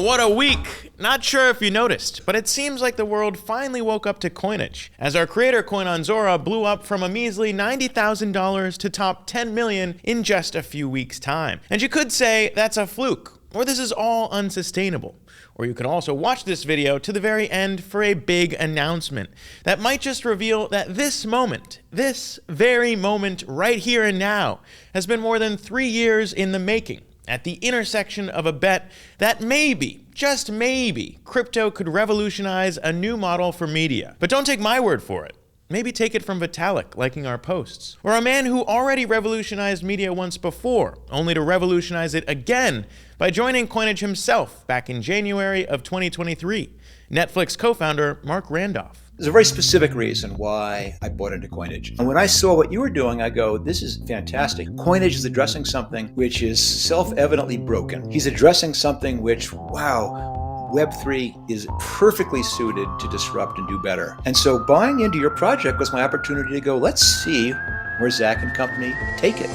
what a week! Not sure if you noticed, but it seems like the world finally woke up to COINAGE, as our creator coin on Zora blew up from a measly $90,000 to top 10 million in just a few weeks' time. And you could say that's a fluke, or this is all unsustainable. Or you can also watch this video to the very end for a big announcement that might just reveal that this very moment right here and now, has been more than 3 years in the making, at the intersection of a bet that maybe, just maybe, crypto could revolutionize a new model for media. But don't take my word for it. Maybe take it from Vitalik liking our posts, or a man who already revolutionized media once before, only to revolutionize it again by joining COINAGE himself back in January of 2023, Netflix co-founder Mark Randolph. There's a very specific reason why I bought into COINAGE. And when I saw what you were doing, I go, this is fantastic. COINAGE is addressing something which is self-evidently broken. He's addressing something which, wow, Web3 is perfectly suited to disrupt and do better. And so buying into your project was my opportunity to go, let's see where Zack and company take it.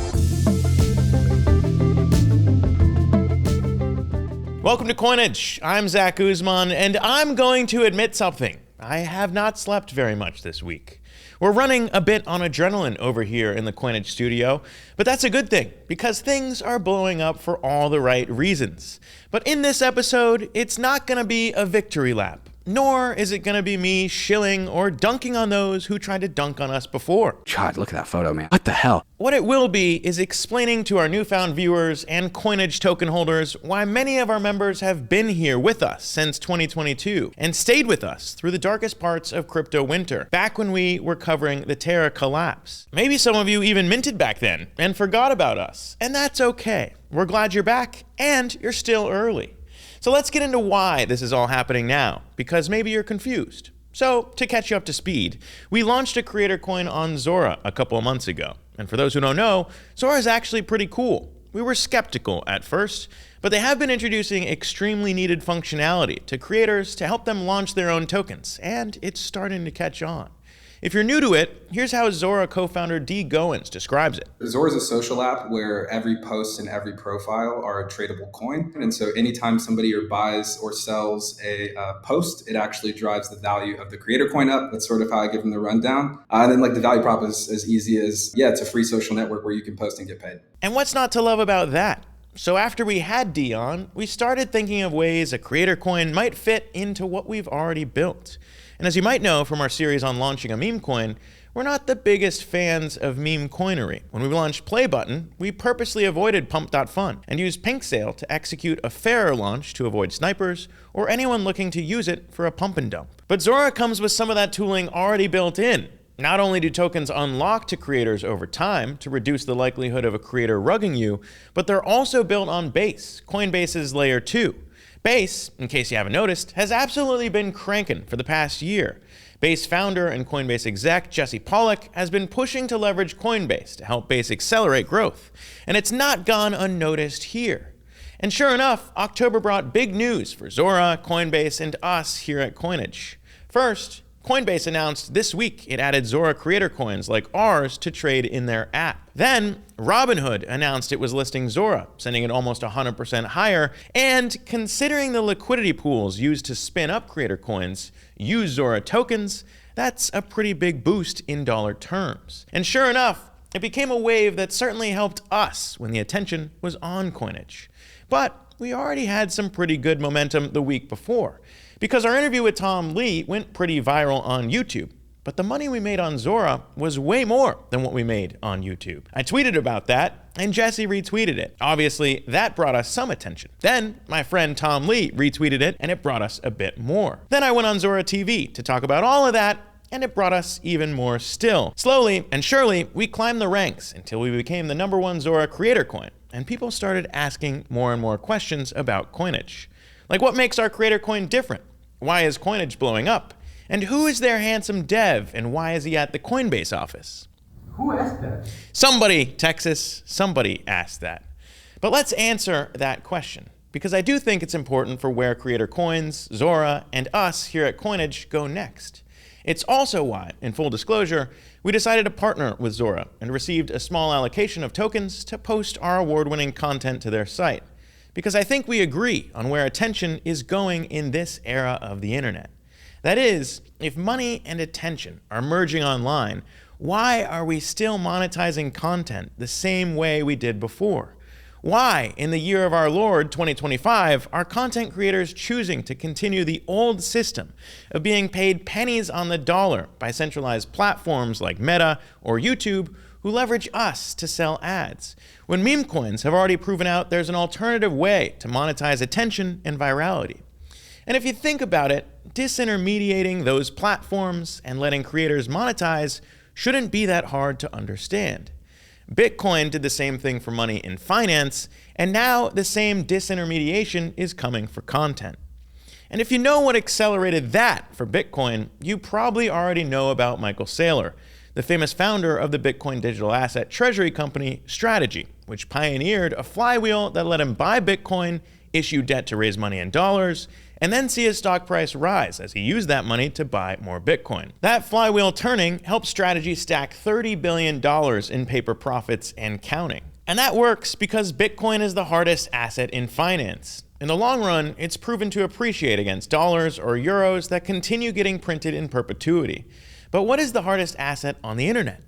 Welcome to COINAGE. I'm Zack Guzman, and I'm going to admit something. I have not slept very much this week. We're running a bit on adrenaline over here in the COINAGE studio, but that's a good thing because things are blowing up for all the right reasons. But in this episode, it's not going to be a victory lap, nor is it going to be me shilling or dunking on those who tried to dunk on us before. God, look at that photo, man. What the hell? What it will be is explaining to our newfound viewers and COINAGE token holders why many of our members have been here with us since 2022 and stayed with us through the darkest parts of crypto winter, back when we were covering the Terra collapse. Maybe some of you even minted back then and forgot about us, and that's okay. We're glad you're back, and you're still early. So let's get into why this is all happening now, because maybe you're confused. So, to catch you up to speed, we launched a creator coin on Zora a couple of months ago. And for those who don't know, Zora is actually pretty cool. We were skeptical at first, but they have been introducing extremely needed functionality to creators to help them launch their own tokens, and it's starting to catch on. If you're new to it, here's how Zora co-founder D. Goins describes it. Zora is a social app where every post and every profile are a tradable coin. And so anytime somebody buys or sells a post, it actually drives the value of the creator coin up. That's sort of how I give them the rundown. And then the value prop is as easy as, it's a free social network where you can post and get paid. And what's not to love about that? So after we had D on, we started thinking of ways a creator coin might fit into what we've already built. And as you might know from our series on launching a meme coin, we're not the biggest fans of meme coinery. When we launched Play Button, we purposely avoided Pump.fun and used Pink Sale to execute a fairer launch to avoid snipers or anyone looking to use it for a pump and dump. But Zora comes with some of that tooling already built in. Not only do tokens unlock to creators over time to reduce the likelihood of a creator rugging you, but they're also built on Base, Coinbase's layer 2. Base, in case you haven't noticed, has absolutely been cranking for the past year. Base founder and Coinbase exec Jesse Pollak has been pushing to leverage Coinbase to help Base accelerate growth, and it's not gone unnoticed here. And sure enough, October brought big news for Zora, Coinbase, and us here at COINAGE. First, Coinbase announced this week it added Zora creator coins like ours to trade in their app. Then, Robinhood announced it was listing Zora, sending it almost 100% higher, and considering the liquidity pools used to spin up creator coins use Zora tokens, that's a pretty big boost in dollar terms. And sure enough, it became a wave that certainly helped us when the attention was on COINAGE. But we already had some pretty good momentum the week before, because our interview with Tom Lee went pretty viral on YouTube. But the money we made on Zora was way more than what we made on YouTube. I tweeted about that, and Jesse retweeted it. Obviously, that brought us some attention. Then, my friend Tom Lee retweeted it, and it brought us a bit more. Then I went on Zora TV to talk about all of that, and it brought us even more still. Slowly and surely, we climbed the ranks until we became the #1 Zora creator coin, and people started asking more and more questions about COINAGE. Like, what makes our creator coin different? Why is COINAGE blowing up? And who is their handsome dev, and why is he at the Coinbase office? Who asked that? Somebody, Texas, somebody asked that. But let's answer that question, because I do think it's important for where creator coins, Zora, and us here at COINAGE go next. It's also why, in full disclosure, we decided to partner with Zora and received a small allocation of tokens to post our award-winning content to their site. because I think we agree on where attention is going in this era of the internet. That is, if money and attention are merging online, why are we still monetizing content the same way we did before? Why, in the year of our Lord 2025, are content creators choosing to continue the old system of being paid pennies on the dollar by centralized platforms like Meta or YouTube, who leverage us to sell ads, when meme coins have already proven out there's an alternative way to monetize attention and virality? And if you think about it, disintermediating those platforms and letting creators monetize shouldn't be that hard to understand. Bitcoin did the same thing for money in finance, and now the same disintermediation is coming for content. And if you know what accelerated that for Bitcoin, you probably already know about Michael Saylor, the famous founder of the Bitcoin digital asset treasury company Strategy, which pioneered a flywheel that let him buy Bitcoin, issue debt to raise money in dollars, and then see his stock price rise as he used that money to buy more Bitcoin. That flywheel turning helped Strategy stack $30 billion in paper profits and counting. And that works because Bitcoin is the hardest asset in finance. In the long run, it's proven to appreciate against dollars or euros that continue getting printed in perpetuity. But what is the hardest asset on the internet?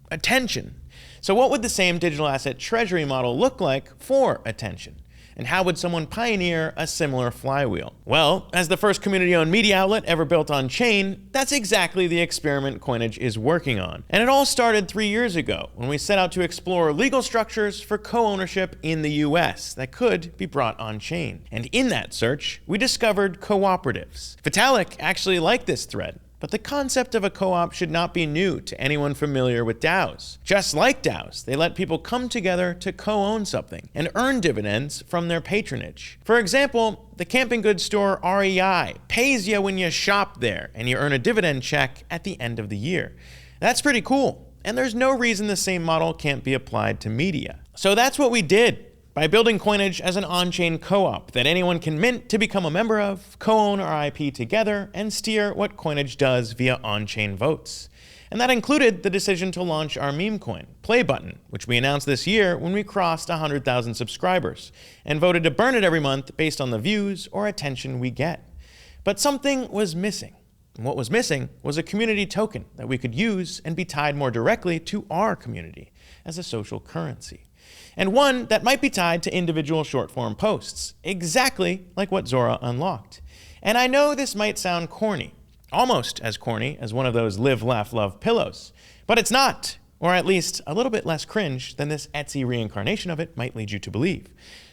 Attention. So what would the same digital asset treasury model look like for attention? And how would someone pioneer a similar flywheel? Well, as the first community-owned media outlet ever built on chain, that's exactly the experiment Coinage is working on. And it all started 3 years ago when we set out to explore legal structures for co-ownership in the US that could be brought on chain. And in that search, we discovered cooperatives. Vitalik actually liked this thread. But the concept of a co-op should not be new to anyone familiar with DAOs. Just like DAOs, they let people come together to co-own something and earn dividends from their patronage. For example, the camping goods store REI pays you when you shop there, and you earn a dividend check at the end of the year. That's pretty cool, and there's no reason the same model can't be applied to media. So that's what we did. By building Coinage as an on-chain co-op that anyone can mint to become a member of, co-own our IP together, and steer what Coinage does via on-chain votes. And that included the decision to launch our meme coin, Play Button, which we announced this year when we crossed 100,000 subscribers, and voted to burn it every month based on the views or attention we get. But something was missing. And what was missing was a community token that we could use and be tied more directly to our community as a social currency. And one that might be tied to individual short-form posts, exactly like what Zora unlocked. And I know this might sound corny, almost as corny as one of those live, laugh, love pillows, but it's not, or at least a little bit less cringe than this Etsy reincarnation of it might lead you to believe.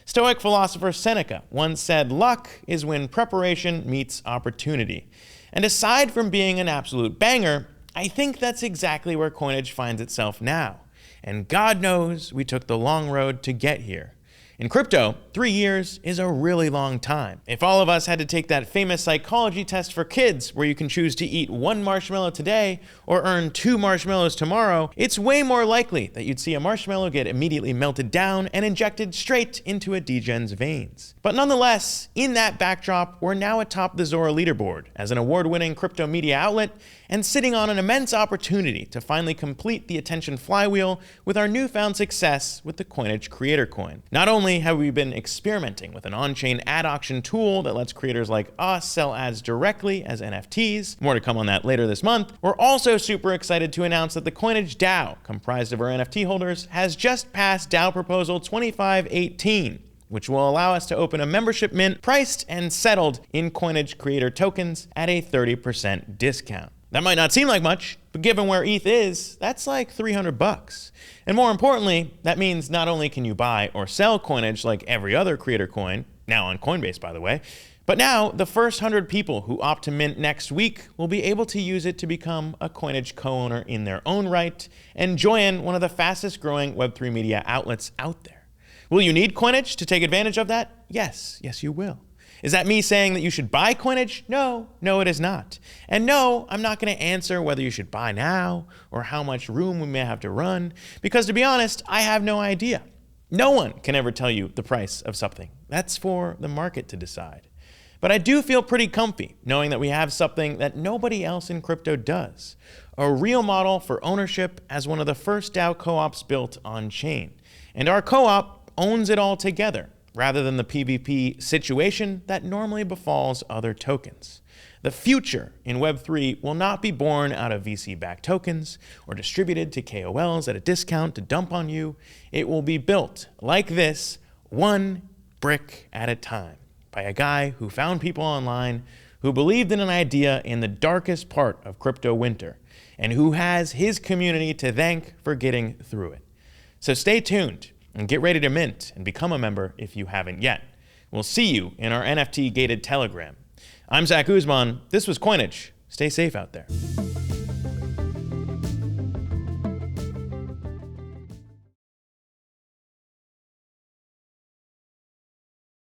Stoic philosopher Seneca once said, "Luck is when preparation meets opportunity." And aside from being an absolute banger, I think that's exactly where Coinage finds itself now. And God knows we took the long road to get here. In crypto, 3 years is a really long time. If all of us had to take that famous psychology test for kids where you can choose to eat 1 marshmallow today or earn 2 marshmallows tomorrow, it's way more likely that you'd see a marshmallow get immediately melted down and injected straight into a degen's veins. But nonetheless, in that backdrop, we're now atop the Zora leaderboard as an award-winning crypto media outlet and sitting on an immense opportunity to finally complete the attention flywheel with our newfound success with the Coinage Creator Coin. Not only have we been experimenting with an on-chain ad auction tool that lets creators like us sell ads directly as NFTs, more to come on that later this month, we're also super excited to announce that the Coinage DAO, comprised of our NFT holders, has just passed DAO Proposal 2518, which will allow us to open a membership mint priced and settled in Coinage Creator tokens at a 30% discount. That might not seem like much, but given where ETH is, that's like $300. And more importantly, that means not only can you buy or sell Coinage like every other creator coin, now on Coinbase by the way, but now the first 100 people who opt to mint next week will be able to use it to become a Coinage co-owner in their own right and join one of the fastest growing Web3 media outlets out there. Will you need Coinage to take advantage of that? Yes, you will. Is that me saying that you should buy Coinage? No, it is not. And no, I'm not going to answer whether you should buy now or how much room we may have to run, because to be honest, I have no idea. No one can ever tell you the price of something. That's for the market to decide. But I do feel pretty comfy knowing that we have something that nobody else in crypto does. A real model for ownership as one of the first DAO co-ops built on chain. And our co-op owns it all together, rather than the PvP situation that normally befalls other tokens. The future in Web3 will not be born out of VC-backed tokens or distributed to KOLs at a discount to dump on you. It will be built like this, one brick at a time, by a guy who found people online who believed in an idea in the darkest part of crypto winter, and who has his community to thank for getting through it. So stay tuned and get ready to mint and become a member if you haven't yet. We'll see you in our NFT-gated Telegram. I'm Zack Guzman. This was COINAGE. Stay safe out there.